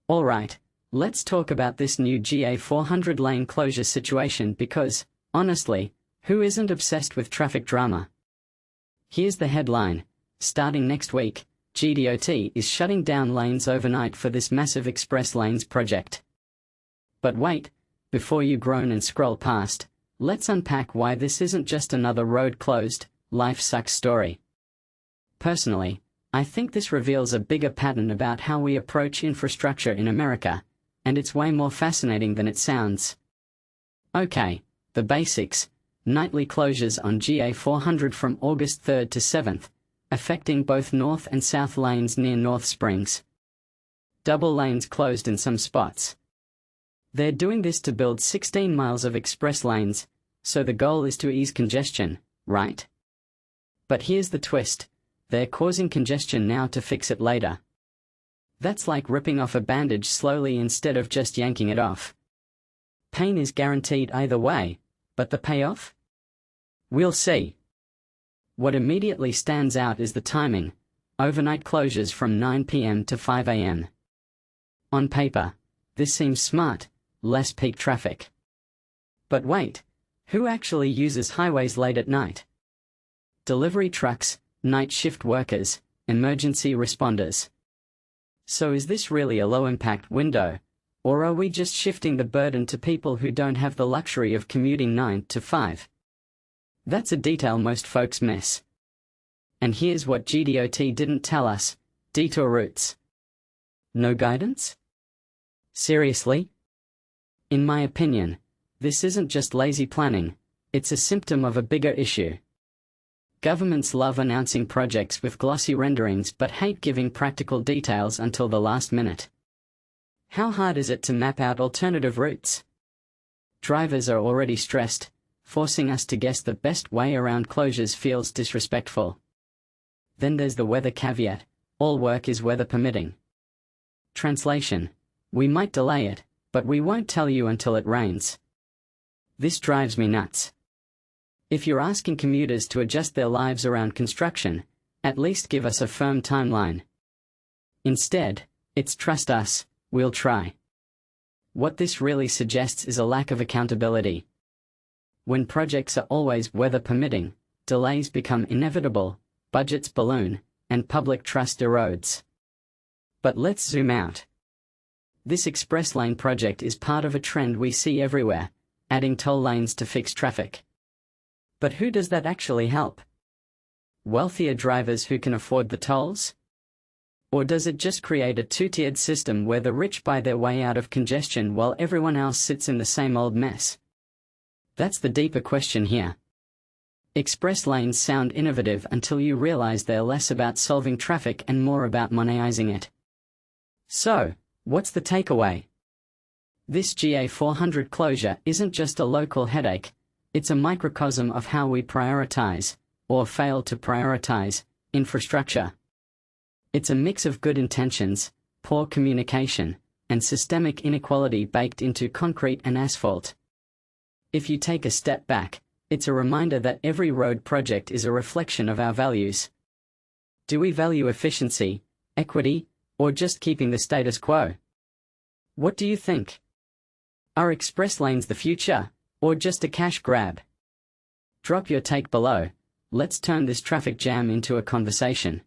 Alright, let's talk about this new GA 400 lane closure situation because, honestly, who isn't obsessed with traffic drama? Here's the headline: starting next week, GDOT is shutting down lanes overnight for this massive express lanes project. But wait, before you groan and scroll past, let's unpack why this isn't just another road closed, life sucks story. Personally, I think this reveals a bigger pattern about how we approach infrastructure in America, and it's way more fascinating than it sounds. Okay, the basics: nightly closures on GA 400 from August 3rd to 7th, affecting both north and south lanes near North Springs. Double lanes closed in some spots. They're doing this to build 16 miles of express lanes, so the goal is to ease congestion, right? But here's the twist: they're causing congestion now to fix it later. That's like ripping off a bandage slowly instead of just yanking it off. Pain is guaranteed either way, but the payoff? We'll see. What immediately stands out is the timing: overnight closures from 9 p.m. to 5 a.m. On paper, this seems smart, less peak traffic. But wait, who actually uses highways late at night? Delivery trucks, night shift workers, emergency responders. So is this really a low-impact window, or are we just shifting the burden to people who don't have the luxury of commuting 9 to 5? That's a detail most folks miss. And here's what GDOT didn't tell us: detour routes. No guidance? Seriously? In my opinion, this isn't just lazy planning, it's a symptom of a bigger issue. Governments love announcing projects with glossy renderings but hate giving practical details until the last minute. How hard is it to map out alternative routes? Drivers are already stressed. Forcing us to guess the best way around closures feels disrespectful. Then there's the weather caveat: all work is weather permitting. Translation: we might delay it, but we won't tell you until it rains. This drives me nuts. If you're asking commuters to adjust their lives around construction, at least give us a firm timeline. Instead, it's trust us, we'll try. What this really suggests is a lack of accountability. When projects are always weather permitting, delays become inevitable, budgets balloon, and public trust erodes. But let's zoom out. This express lane project is part of a trend we see everywhere: adding toll lanes to fix traffic. But who does that actually help? Wealthier drivers who can afford the tolls? Or does it just create a two-tiered system where the rich buy their way out of congestion while everyone else sits in the same old mess? That's the deeper question here. Express lanes sound innovative until you realize they're less about solving traffic and more about monetizing it. So, what's the takeaway? This GA 400 closure isn't just a local headache, it's a microcosm of how we prioritize, or fail to prioritize, infrastructure. It's a mix of good intentions, poor communication, and systemic inequality baked into concrete and asphalt. If you take a step back, it's a reminder that every road project is a reflection of our values. Do we value efficiency, equity, or just keeping the status quo? What do you think? Are express lanes the future, or just a cash grab? Drop your take below. Let's turn this traffic jam into a conversation.